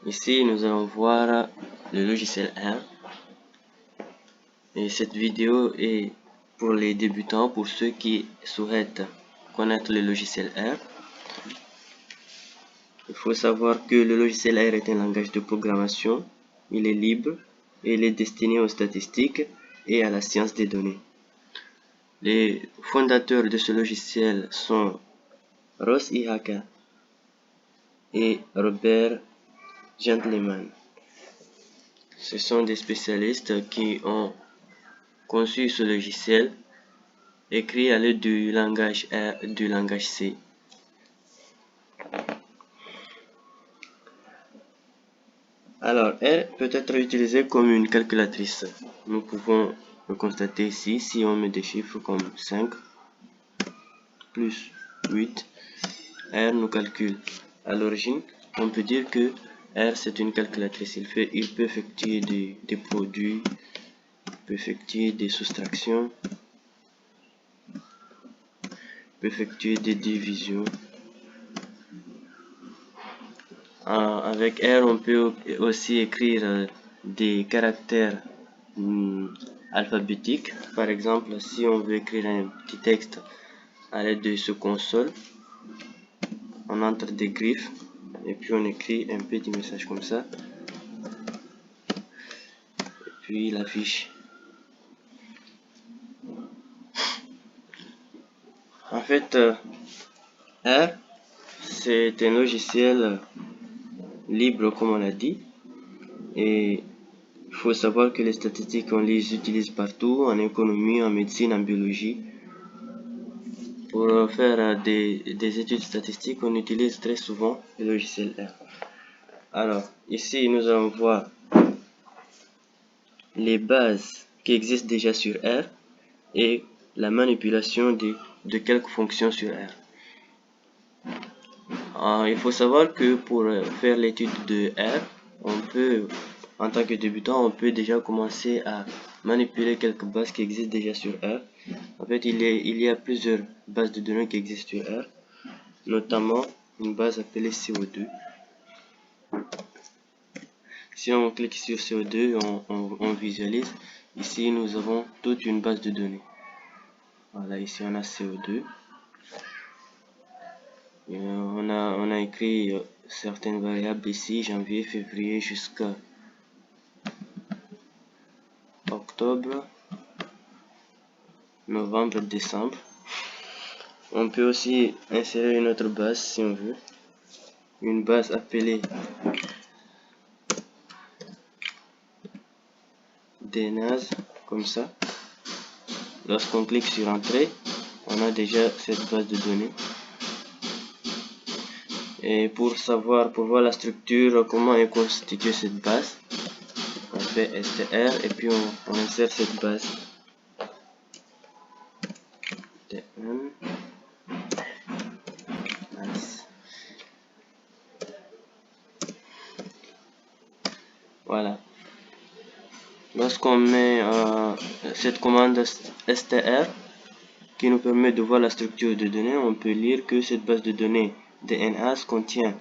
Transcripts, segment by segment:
Ici, nous allons voir le logiciel R. Et cette vidéo est pour les débutants, pour ceux qui souhaitent connaître le logiciel R. Il faut savoir que le logiciel R est un langage de programmation. Il est libre et il est destiné aux statistiques et à la science des données. Les fondateurs de ce logiciel sont Ross Ihaka et Robert Gentleman. Ce sont des spécialistes qui ont conçu ce logiciel écrit à l'aide du langage R, du langage C. Alors, R peut être utilisé comme une calculatrice. Nous pouvons le constater ici si on met des chiffres comme 5 plus 8. R nous calcule. À l'origine, on peut dire que R c'est une calculatrice. Il peut effectuer des produits, il peut effectuer des soustractions, il peut effectuer des divisions. Avec R, on peut aussi écrire des caractères alphabétiques. Par exemple, si on veut écrire un petit texte à l'aide de ce console, on entre des griffes et puis on écrit un petit message comme ça. Et puis il affiche. En fait, R, c'est un logiciel libre comme on l'a dit. Et il faut savoir que les statistiques, on les utilise partout, en économie, en médecine, en biologie. Pour faire des études statistiques, on utilise très souvent le logiciel R. Alors, ici, nous allons voir les bases qui existent déjà sur R et la manipulation de quelques fonctions sur R. Il faut savoir que pour faire l'étude de R, on peut, en tant que débutant, on peut déjà commencer à manipuler quelques bases qui existent déjà sur R. En fait, il y a plusieurs bases de données qui existent sur R, notamment une base appelée CO2. Si on clique sur CO2, on visualise. Ici, nous avons toute une base de données. Voilà, ici on a CO2. Et on a écrit certaines variables ici, janvier, février jusqu'à octobre, novembre, décembre. On peut aussi insérer une autre base si on veut. Une base appelée DNAS, comme ça. Lorsqu'on clique sur Entrée, on a déjà cette base de données. Et pour voir la structure, comment est constituée cette base, on fait str et puis on insère cette base. Voilà. Lorsqu'on met cette commande str qui nous permet de voir la structure de données, on peut lire que cette base de données DNAS contient,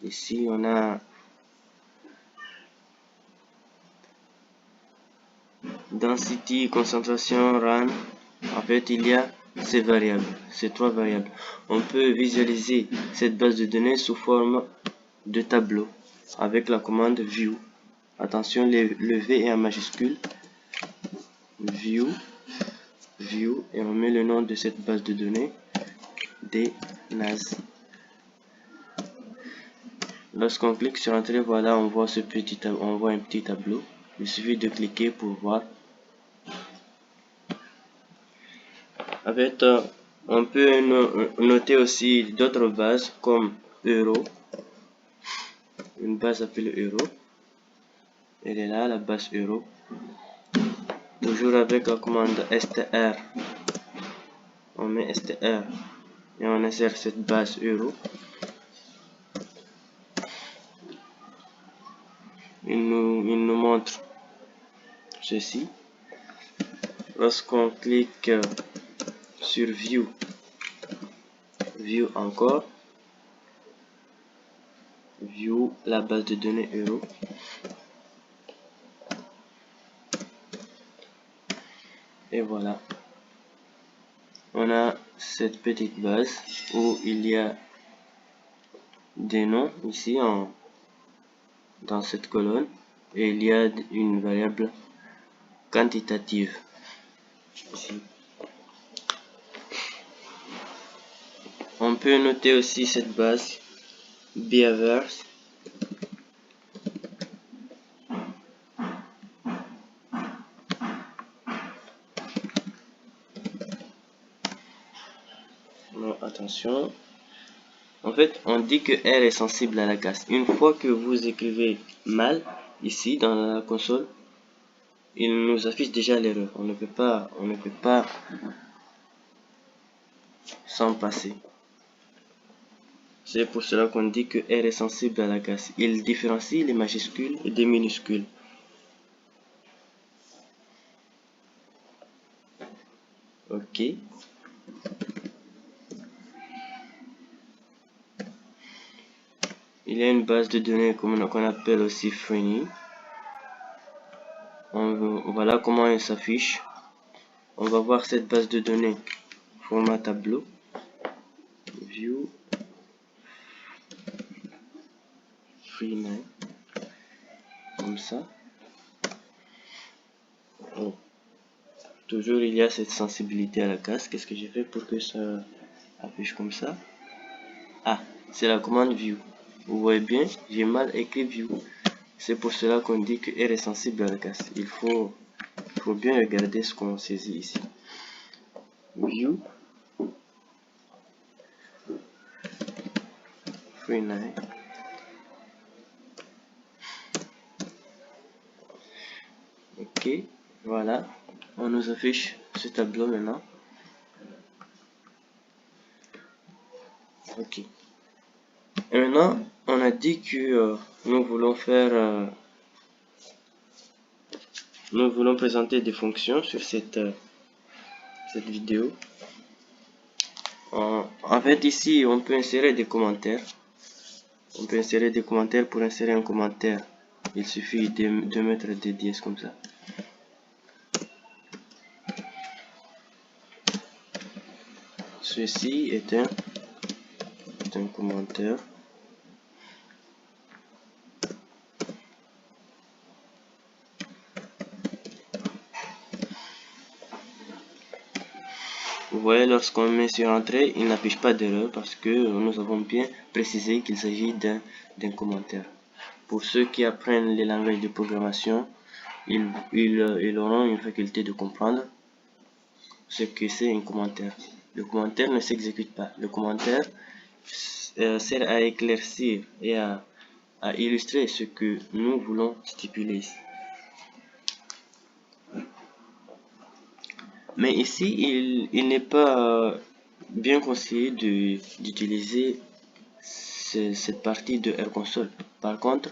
ici on a density, concentration, RAN. En fait, il y a ces variables, ces trois variables. On peut visualiser cette base de données sous forme de tableau avec la commande view. Attention, le V est en majuscule. View, et on met le nom de cette base de données, DNAS. Lorsqu'on clique sur Entrée, voilà, on voit un petit tableau. Il suffit de cliquer pour voir. En fait, on peut noter aussi d'autres bases comme euro, une base appelée euro. Elle est là, la base euro. Toujours avec la commande str, on met str et on insère cette base euro. Il nous montre ceci. Lorsqu'on clique sur view encore, view la base de données euro. Et voilà, on a cette petite base où il y a des noms ici dans cette colonne, et il y a une variable quantitative ici. On peut noter aussi cette base behaviors. Non, attention. En fait, on dit que R est sensible à la casse. Une fois que vous écrivez mal ici dans la console, il nous affiche déjà l'erreur. On ne peut pas s'en passer. C'est pour cela qu'on dit que R est sensible à la casse. Il différencie les majuscules et des minuscules. Ok. Il y a une base de données qu'on appelle aussi Freeney. Voilà comment elle s'affiche. On va voir cette base de données format tableau. View Freeney. Comme ça. Oh. Toujours il y a cette sensibilité à la casse. Qu'est-ce que j'ai fait pour que ça affiche comme ça? Ah, c'est la commande view. Vous voyez bien, j'ai mal écrit view. C'est pour cela qu'on dit que R est sensible à la casse. Il faut bien regarder ce qu'on saisit ici. View Freeney. Ok, voilà. On nous affiche ce tableau maintenant. Ok. Et maintenant, on a dit que nous voulons présenter des fonctions sur cette vidéo. En fait, ici, on peut insérer des commentaires. On peut insérer des commentaires. Pour insérer un commentaire, il suffit de mettre des dièses comme ça. Ceci est un commentaire. Vous voyez, lorsqu'on met sur entrée, il n'affiche pas d'erreur parce que nous avons bien précisé qu'il s'agit d'un commentaire. Pour ceux qui apprennent les langages de programmation, ils auront une faculté de comprendre ce que c'est un commentaire. Le commentaire ne s'exécute pas. Le commentaire sert à éclaircir et à illustrer ce que nous voulons stipuler ici. Mais ici, il n'est pas bien conseillé d'utiliser cette partie de RConsole. Par contre,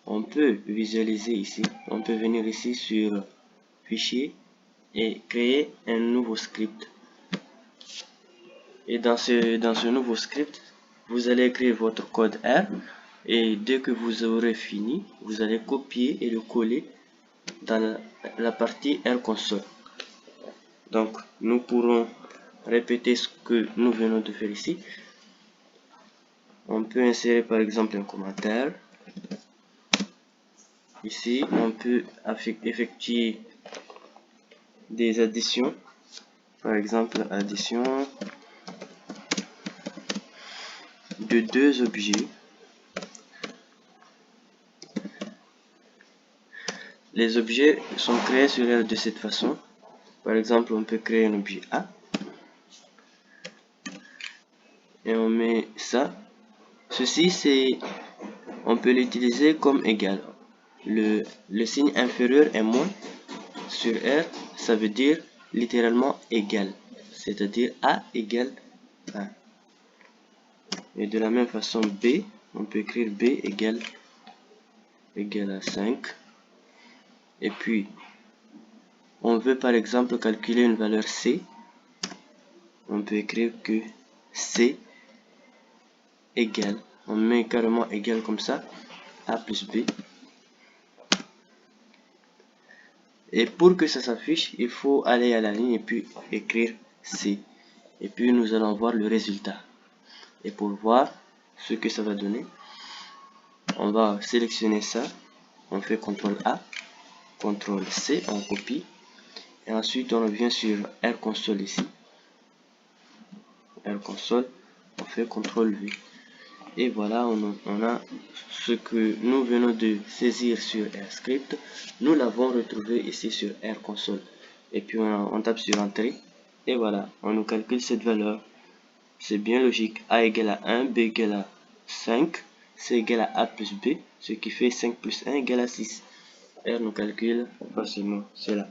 on peut visualiser ici, on peut venir ici sur Fichier et créer un nouveau script. Et dans ce nouveau script, vous allez écrire votre code R et dès que vous aurez fini, vous allez copier et le coller dans la partie RConsole. Donc, nous pourrons répéter ce que nous venons de faire ici. On peut insérer par exemple un commentaire. Ici, on peut effectuer des additions. Par exemple, addition de deux objets. Les objets sont créés sur R de cette façon. Par exemple, on peut créer un objet A. Et on met ça. Ceci, on peut l'utiliser comme égal. Le signe inférieur est moins sur R, ça veut dire littéralement égal. C'est-à-dire A égale 1. Et de la même façon B, on peut écrire B égale à 5. Et puis, on veut par exemple calculer une valeur C. On peut écrire que C égale, on met carrément égal comme ça, A plus B. Et pour que ça s'affiche, il faut aller à la ligne et puis écrire C. Et puis nous allons voir le résultat. Et pour voir ce que ça va donner, on va sélectionner ça, on fait CTRL A, CTRL C, on copie. Et ensuite on revient sur R console ici. R console, on fait CTRL V. Et voilà, on a ce que nous venons de saisir sur RScript. Nous l'avons retrouvé ici sur R console. Et puis on tape sur Entrée. Et voilà, on nous calcule cette valeur. C'est bien logique. A égale à 1, B égale à 5, C égale à A plus B, ce qui fait 5 plus 1 égale à 6. R nous calcule facilement cela.